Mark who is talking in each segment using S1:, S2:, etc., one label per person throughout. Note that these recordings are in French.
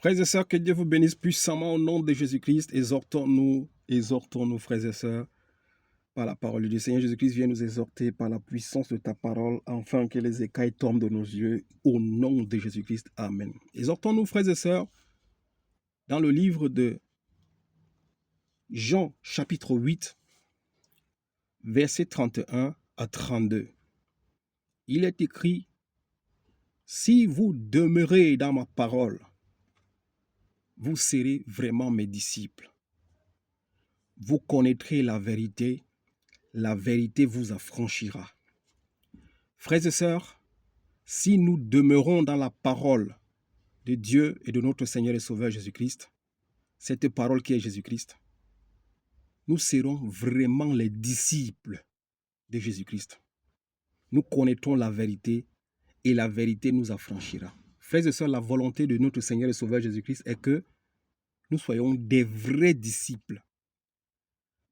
S1: Frères et sœurs, que Dieu vous bénisse puissamment au nom de Jésus-Christ. Exhortons-nous, frères et sœurs, par la parole du Seigneur. Jésus-Christ vient nous exhorter par la puissance de ta parole, afin que les écailles tombent de nos yeux, au nom de Jésus-Christ. Amen. Exhortons-nous, frères et sœurs, dans le livre de Jean, chapitre 8, versets 31 à 32. Il est écrit, « Si vous demeurez dans ma parole, vous serez vraiment mes disciples. Vous connaîtrez la vérité vous affranchira. » Frères et sœurs, si nous demeurons dans la parole de Dieu et de notre Seigneur et Sauveur Jésus-Christ, cette parole qui est Jésus-Christ, nous serons vraiment les disciples de Jésus-Christ. Nous connaîtrons la vérité et la vérité nous affranchira. Frères et sœurs, la volonté de notre Seigneur et Sauveur Jésus-Christ est que nous soyons des vrais disciples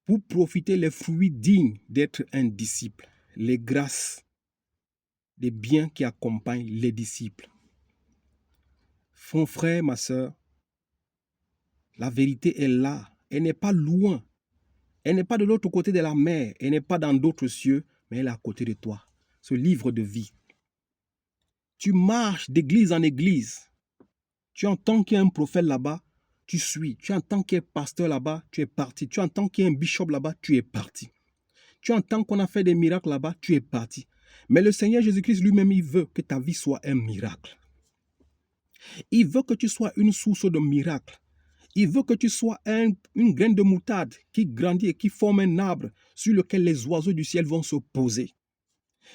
S1: pour profiter les fruits dignes d'être un disciple, les grâces, les biens qui accompagnent les disciples. Mon frère, ma soeur, la vérité est là, elle n'est pas loin, elle n'est pas de l'autre côté de la mer, elle n'est pas dans d'autres cieux, mais elle est à côté de toi, ce livre de vie. Tu marches d'église en église, tu entends qu'il y a un prophète là-bas, tu suis, tu entends qu'il y a un pasteur là-bas, tu es parti, tu entends qu'il y a un bishop là-bas, tu es parti. Tu entends qu'on a fait des miracles là-bas, tu es parti. Mais le Seigneur Jésus-Christ lui-même, il veut que ta vie soit un miracle. Il veut que tu sois une source de miracle. Il veut que tu sois une graine de moutarde qui grandit et qui forme un arbre sur lequel les oiseaux du ciel vont se poser.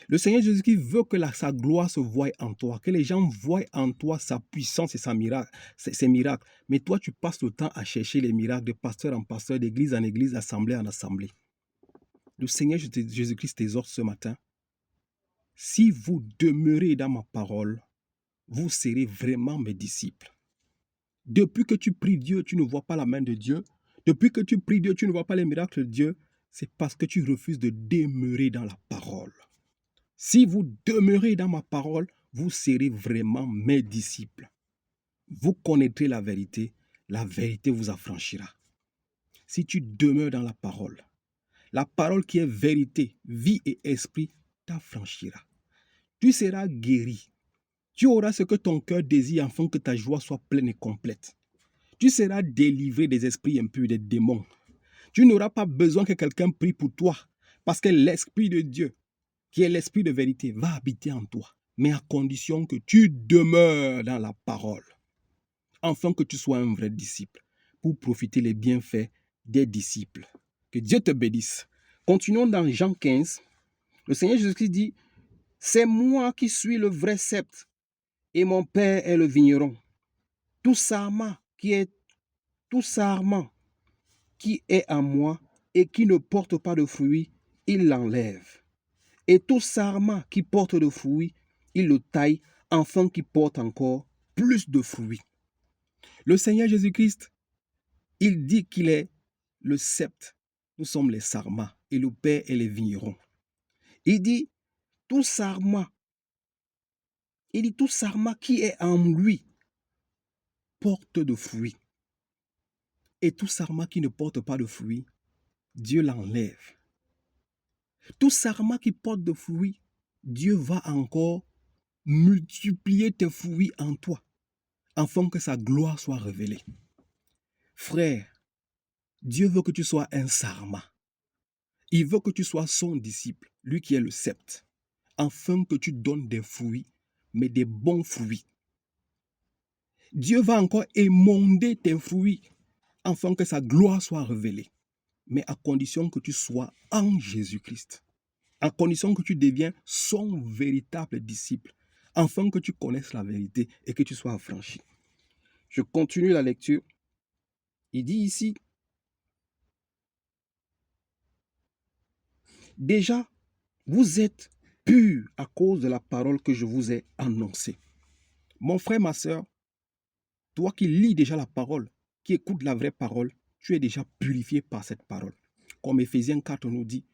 S1: Le Seigneur Jésus-Christ veut que sa gloire se voie en toi, que les gens voient en toi sa puissance et ses miracles. Mais toi, tu passes le temps à chercher les miracles de pasteur en pasteur, d'église en église, d'assemblée en assemblée. Le Seigneur Jésus-Christ t'exhorte ce matin. Si vous demeurez dans ma parole, vous serez vraiment mes disciples. Depuis que tu pries Dieu, tu ne vois pas la main de Dieu. Depuis que tu pries Dieu, tu ne vois pas les miracles de Dieu. C'est parce que tu refuses de demeurer dans la parole. Si vous demeurez dans ma parole, vous serez vraiment mes disciples. Vous connaîtrez la vérité vous affranchira. Si tu demeures dans la parole qui est vérité, vie et esprit, t'affranchira. Tu seras guéri. Tu auras ce que ton cœur désire afin que ta joie soit pleine et complète. Tu seras délivré des esprits impurs, des démons. Tu n'auras pas besoin que quelqu'un prie pour toi parce que l'Esprit de Dieu, qui est l'Esprit de vérité, va habiter en toi. Mais à condition que tu demeures dans la parole, afin que tu sois un vrai disciple pour profiter les bienfaits des disciples. Que Dieu te bénisse. Continuons dans Jean 15. Le Seigneur Jésus-Christ dit, « C'est moi qui suis le vrai sceptre et mon Père est le vigneron. Tout sarment qui est en moi et qui ne porte pas de fruits, il l'enlève. Et tout sarment qui porte de fruits, il le taille, afin qu'il porte encore plus de fruits. » Le Seigneur Jésus-Christ, il dit qu'il est le sceptre. Nous sommes les sarments et le Père est les vignerons. Il dit, tout sarment qui est en lui porte de fruits. Et tout sarment qui ne porte pas de fruits, Dieu l'enlève. Tout sarment qui porte de fruits, Dieu va encore multiplier tes fruits en toi, afin que sa gloire soit révélée. Frère, Dieu veut que tu sois un sarment. Il veut que tu sois son disciple, lui qui est le sceptre, afin que tu donnes des fruits, mais des bons fruits. Dieu va encore émonder tes fruits, afin que sa gloire soit révélée, mais à condition que tu sois en Jésus-Christ, à condition que tu deviens son véritable disciple, afin que tu connaisses la vérité et que tu sois affranchi. Je continue la lecture. Il dit ici, « Déjà, vous êtes purs à cause de la parole que je vous ai annoncée. » Mon frère, ma soeur, toi qui lis déjà la parole, qui écoutes la vraie parole, tu es déjà purifié par cette parole. Comme Éphésiens 4 nous dit,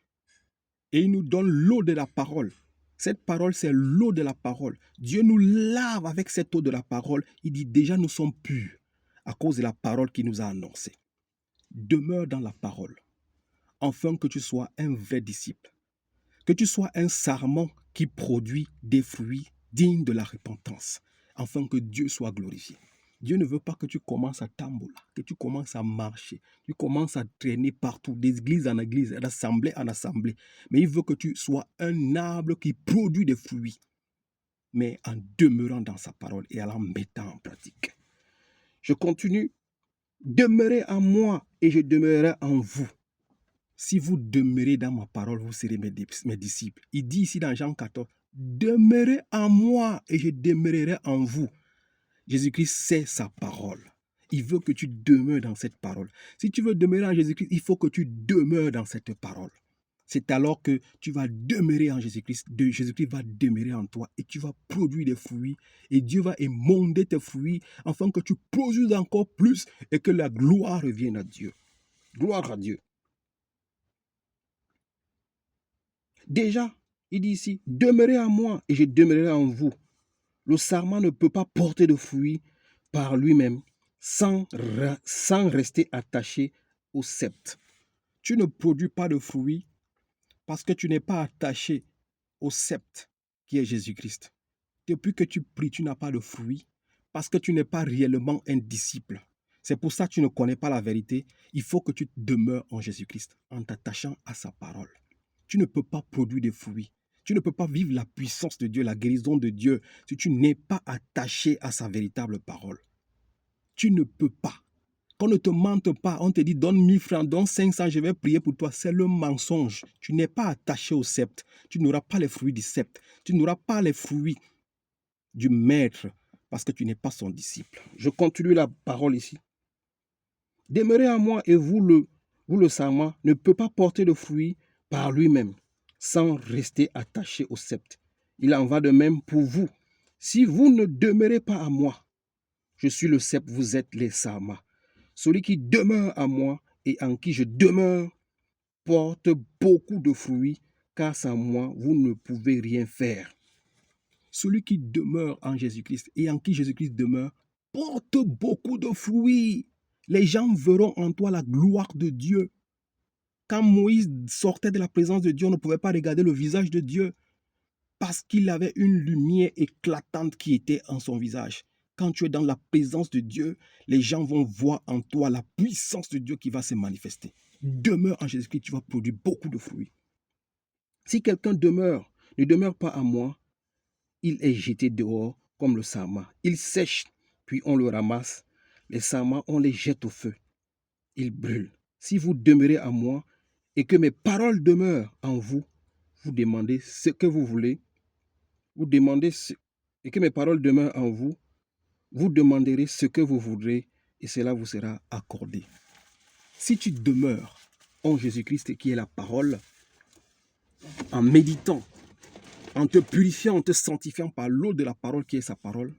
S1: et il nous donne l'eau de la parole. Cette parole, c'est l'eau de la parole. Dieu nous lave avec cette eau de la parole. Il dit déjà nous sommes purs. à cause de la parole qu'il nous a annoncée. Demeure dans la parole, afin que tu sois un vrai disciple, que tu sois un sarment qui produit des fruits dignes de la repentance, afin que Dieu soit glorifié. Dieu ne veut pas que tu commences à tambola, que tu commences à marcher, tu commences à traîner partout, d'église en église, d'assemblée en assemblée. Mais il veut que tu sois un arbre qui produit des fruits, mais en demeurant dans sa parole et en la mettant en pratique. Je continue. Demeurez en moi et je demeurerai en vous. Si vous demeurez dans ma parole, vous serez mes disciples. Il dit ici dans Jean 14, demeurez en moi et je demeurerai en vous. Jésus-Christ, c'est sa parole. Il veut que tu demeures dans cette parole. Si tu veux demeurer en Jésus-Christ, il faut que tu demeures dans cette parole. C'est alors que tu vas demeurer en Jésus-Christ. Jésus-Christ va demeurer en toi et tu vas produire des fruits. Et Dieu va émonder tes fruits afin que tu produises encore plus et que la gloire revienne à Dieu. Gloire à Dieu. Déjà, il dit ici, demeurez en moi et je demeurerai en vous. Le sarment ne peut pas porter de fruits par lui-même sans rester attaché au sceptre. Tu ne produis pas de fruits parce que tu n'es pas attaché au sceptre qui est Jésus-Christ. Depuis que tu pries, tu n'as pas de fruits parce que tu n'es pas réellement un disciple. C'est pour ça que tu ne connais pas la vérité. Il faut que tu demeures en Jésus-Christ en t'attachant à sa parole. Tu ne peux pas produire des fruits. Tu ne peux pas vivre la puissance de Dieu, la guérison de Dieu, si tu n'es pas attaché à sa véritable parole. Tu ne peux pas. Qu'on ne te mente pas, on te dit donne 1000 francs, donne 500, je vais prier pour toi. C'est le mensonge. Tu n'es pas attaché au sceptre. Tu n'auras pas les fruits du sceptre. Tu n'auras pas les fruits du maître parce que tu n'es pas son disciple. Je continue la parole ici. Demeurez en moi et vous le sarment ne peut pas porter de fruits par lui-même sans rester attaché au sceptre. Il en va de même pour vous. Si vous ne demeurez pas à moi, je suis le sceptre, vous êtes les sarments. Celui qui demeure à moi et en qui je demeure porte beaucoup de fruits, car sans moi, vous ne pouvez rien faire. Celui qui demeure en Jésus-Christ et en qui Jésus-Christ demeure porte beaucoup de fruits. Les gens verront en toi la gloire de Dieu. Quand Moïse sortait de la présence de Dieu, on ne pouvait pas regarder le visage de Dieu parce qu'il avait une lumière éclatante qui était en son visage. Quand tu es dans la présence de Dieu, les gens vont voir en toi la puissance de Dieu qui va se manifester. Demeure en Jésus-Christ, tu vas produire beaucoup de fruits. Si quelqu'un ne demeure pas à moi, il est jeté dehors comme le sarment. Il sèche, puis on le ramasse. Les sarments, on les jette au feu. Ils brûlent. Si vous demeurez à moi et que mes paroles demeurent en vous, vous demandez ce que vous voulez. Et que mes paroles demeurent en vous, vous demanderez ce que vous voudrez et cela vous sera accordé. Si tu demeures en Jésus-Christ qui est la parole, en méditant, en te purifiant, en te sanctifiant par l'eau de la parole qui est sa parole,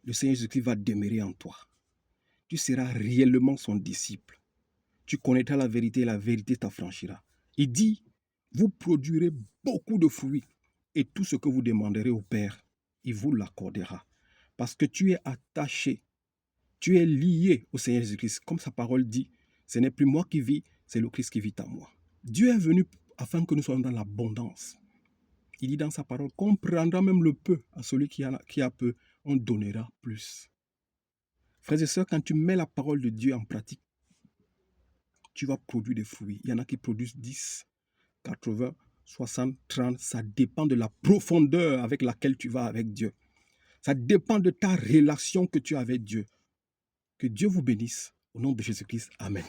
S1: le Seigneur Jésus-Christ va demeurer en toi. Tu seras réellement son disciple. Tu connaîtras la vérité t'affranchira. Il dit, vous produirez beaucoup de fruits et tout ce que vous demanderez au Père, il vous l'accordera. Parce que tu es attaché, tu es lié au Seigneur Jésus-Christ. Comme sa parole dit, ce n'est plus moi qui vis, c'est le Christ qui vit en moi. Dieu est venu afin que nous soyons dans l'abondance. Il dit dans sa parole qu'on prendra même le peu à celui qui a peu, on donnera plus. Frères et sœurs, quand tu mets la parole de Dieu en pratique, tu vas produire des fruits. Il y en a qui produisent 10, 80, 60, 30. Ça dépend de la profondeur avec laquelle tu vas avec Dieu. Ça dépend de ta relation que tu as avec Dieu. Que Dieu vous bénisse. Au nom de Jésus-Christ. Amen.